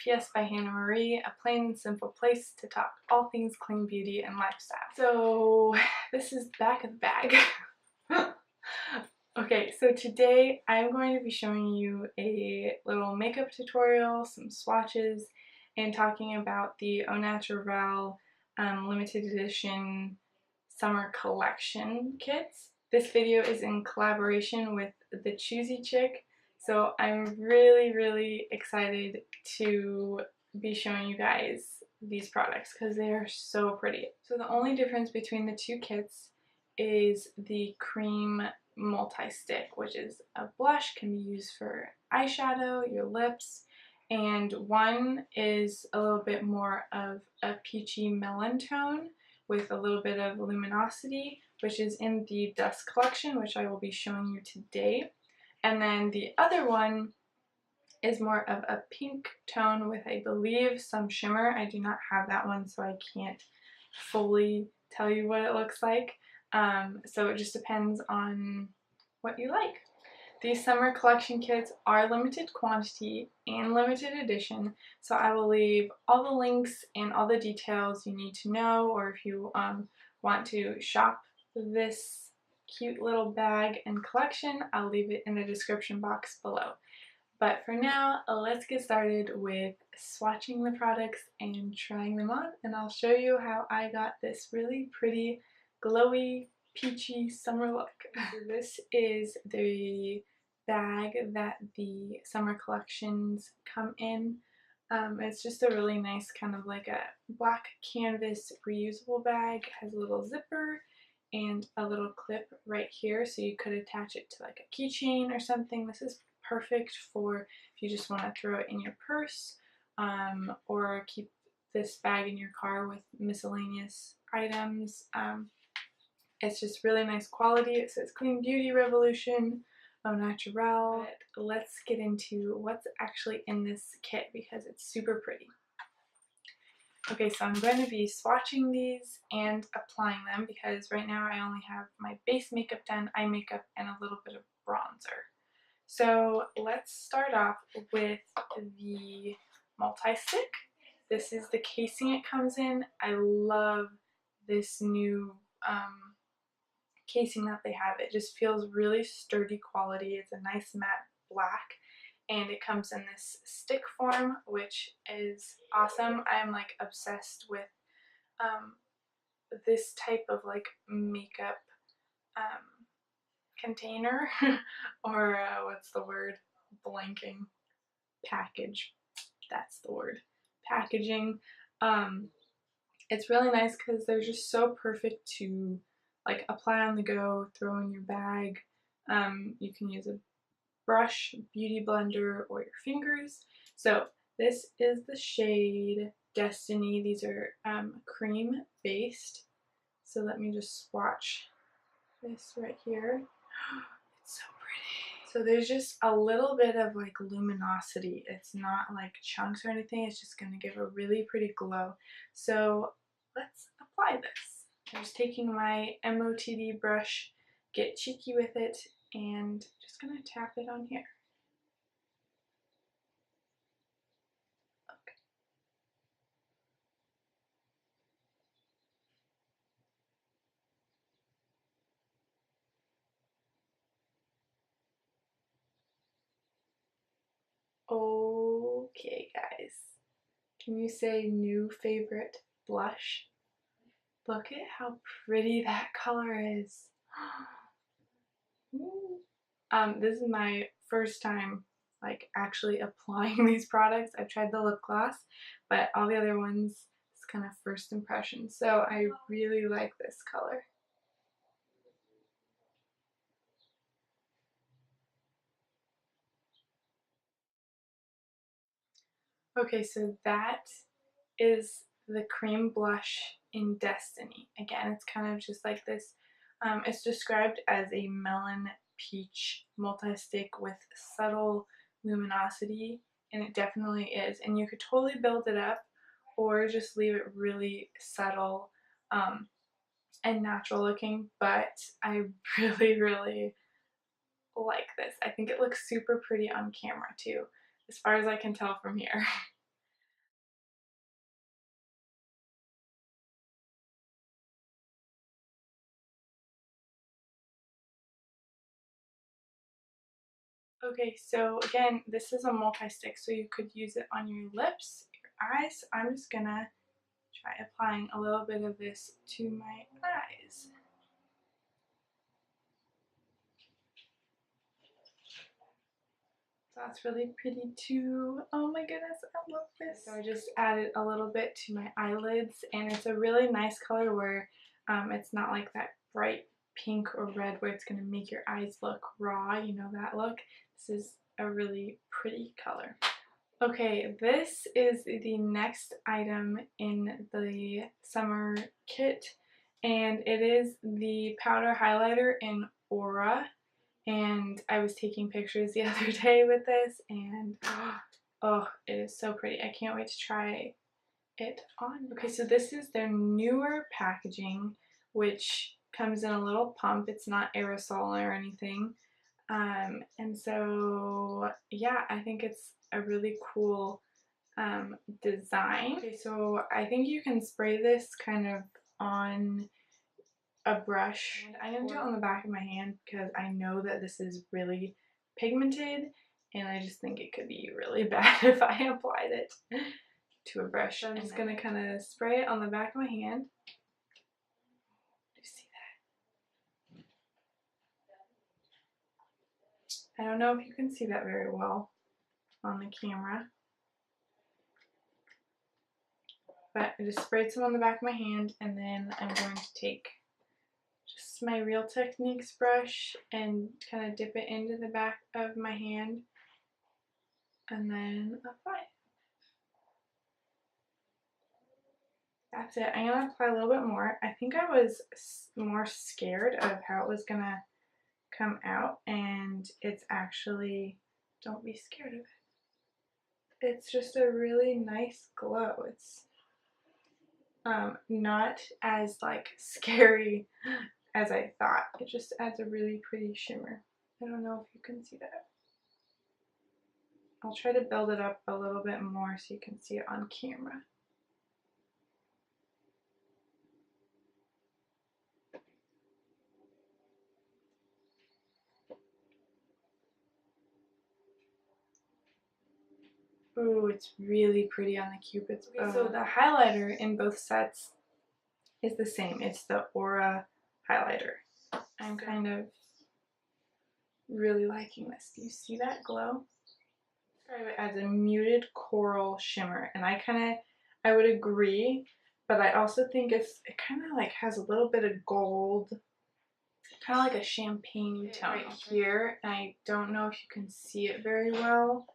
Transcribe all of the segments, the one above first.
P.S. by HannahMarie, a plain and simple place to talk all things clean beauty and lifestyle. So this is the back of the bag. Okay, so today I'm going to be showing you a little makeup tutorial, some swatches, and talking about the Naturale limited edition summer collection kits. This video is in collaboration with the Choosy chick, so I'm really excited to be showing you guys these products because they are so pretty. So the only difference between the two kits is the cream multi-stick, which is a blush, can be used for eyeshadow, your lips, and one is a little bit more of a peachy melon tone with a little bit of luminosity, which is in the Dust collection, which I will be showing you today. And then the other one is more of a pink tone with, I believe, some shimmer. I do not have that one, so I can't fully tell you what it looks like. So it just depends on what you like. These summer collection kits are limited quantity and limited edition, so I will leave all the links and all the details you need to know, or if you want to shop this cute little bag and collection, I'll leave it in the description box below. But for now, let's get started with swatching the products and trying them on, and I'll show you how I got this really pretty, glowy, peachy summer look. So this is the bag that the summer collections come in. It's just a really nice kind of like a black canvas reusable bag. It has a little zipper and a little clip right here, so you could attach it to like a keychain or something. This is perfect for if you just want to throw it in your purse, or keep this bag in your car with miscellaneous items. It's just really nice quality. It says Clean Beauty Revolution, Au Naturale. But let's get into what's actually in this kit because it's super pretty. Okay, so I'm going to be swatching these and applying them because right now I only have my base makeup done, eye makeup, and a little bit of bronzer. So let's start off with the multi-stick. This is the casing it comes in. I love this new casing that they have. It just feels really sturdy quality. It's a nice matte black, and it comes in this stick form, which is awesome. I'm like obsessed with this type of like makeup container or what's the word? Blanking. Package. That's the word. Packaging. It's really nice because they're just so perfect to like apply on the go, throw in your bag. You can use a brush, beauty blender, or your fingers. So this is the shade Destiny. These are cream based. So let me just swatch this right here. It's so pretty. So there's just a little bit of like luminosity. It's not like chunks or anything. It's just going to give a really pretty glow. So let's apply this. I'm just taking my MOTD brush, get cheeky with it, and just going to tap it on here. Okay, guys. Can you say new favorite blush? Look at how pretty that color is. This is my first time like actually applying these products. I've tried the lip gloss, but all the other ones is kind of first impression. So I really like this color. Okay, so that is the cream blush in Destiny. Again, it's kind of just like this. It's described as a melon peach multi-stick with subtle luminosity, and it definitely is. And you could totally build it up or just leave it really subtle and natural looking, but I really like this. I think it looks super pretty on camera too, as far as I can tell from here. Okay, so again, this is a multi-stick, so you could use it on your lips, your eyes. I'm just gonna try applying a little bit of this to my eyes. So that's really pretty too. Oh my goodness, I love this. So I just added a little bit to my eyelids, and it's a really nice color where it's not like that bright pink or red where it's going to make your eyes look raw, you know that look. This is a really pretty color. Okay, this is the next item in the summer kit, and it is the powder highlighter in Aura. And I was taking pictures the other day with this, and oh, it is so pretty. I can't wait to try it on. Okay, so this is their newer packaging, which comes in a little pump. It's not aerosol or anything. And so, yeah, I think it's a really cool design. Okay, so I think you can spray this kind of on a brush. And I'm going to do it on the back of my hand because I know that this is really pigmented, and I just think it could be really bad if I applied it to a brush. So I'm just going to kind of spray it on the back of my hand. Do you see that? I don't know if you can see that very well on the camera, but I just sprayed some on the back of my hand, and then I'm going to take just my Real Techniques brush and kind of dip it into the back of my hand and then apply it. That's it. I'm going to apply a little bit more. I think I was more scared of how it was going to come out, and it's actually, don't be scared of it. It's just a really nice glow. It's not as like scary as I thought. It just adds a really pretty shimmer. I don't know if you can see that. I'll try to build it up a little bit more so you can see it on camera. Ooh, it's really pretty on the Cupid's bow. Okay, so the highlighter in both sets is the same. It's the Aura highlighter. I'm kind of really liking this. Do you see that glow? Describe it as a muted coral shimmer, and I would agree, but I also think it kind of like has a little bit of gold, kind of like a champagne tone right here. And I don't know if you can see it very well.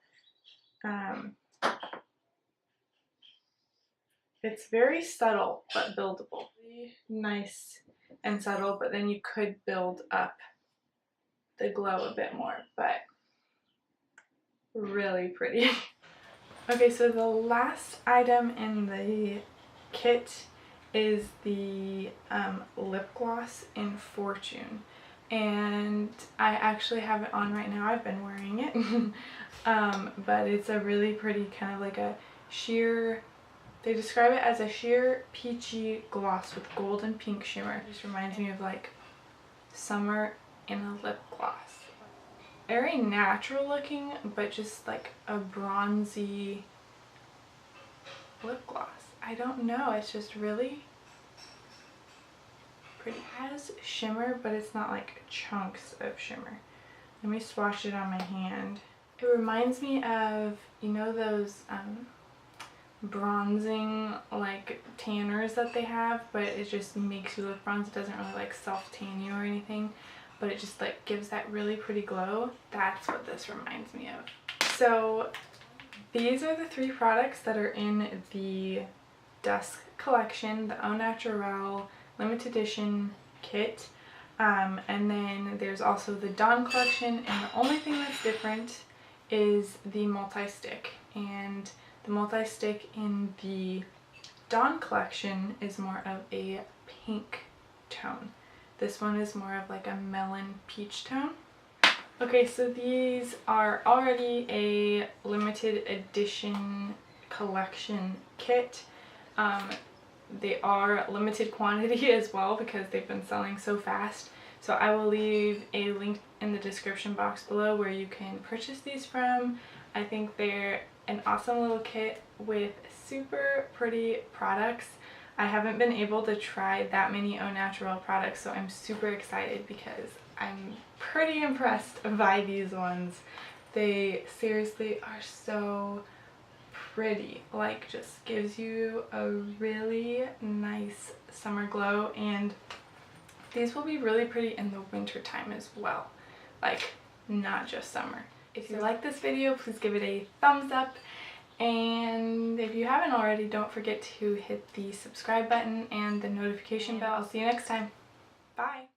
It's very subtle but buildable. Really nice and subtle, but then you could build up the glow a bit more, but really pretty. Okay, so the last item in the kit is the lip gloss in Fortune, and I actually have it on right now. I've been wearing it. But it's a really pretty kind of like a sheer, they describe it as a sheer peachy gloss with gold and pink shimmer. It just reminds me of like summer in a lip gloss. Very natural looking, but just like a bronzy lip gloss. I don't know, it's just really pretty. It has shimmer, but it's not like chunks of shimmer. Let me swatch it on my hand. It reminds me of, you know, those bronzing like tanners that they have, but it just makes you look bronze. It doesn't really like self tan you or anything, but it just like gives that really pretty glow. That's what this reminds me of. So these are the 3 products that are in the Dusk collection, the Au Naturale limited edition kit. And then there's also the Dawn collection, and the only thing that's different is the multi-stick. And the multi-stick in the Dawn collection is more of a pink tone. This one is more of like a melon peach tone. Okay, so these are already a limited edition collection kit. They are limited quantity as well because they've been selling so fast. So I will leave a link in the description box below where you can purchase these from. I think they're an awesome little kit with super pretty products. I haven't been able to try that many Au Naturale products, so I'm super excited because I'm pretty impressed by these ones. They seriously are so pretty, like just gives you a really nice summer glow, and these will be really pretty in the winter time as well, like not just summer. If you like this video, please give it a thumbs up, and if you haven't already, don't forget to hit the subscribe button and the notification bell. I'll see you next time. Bye!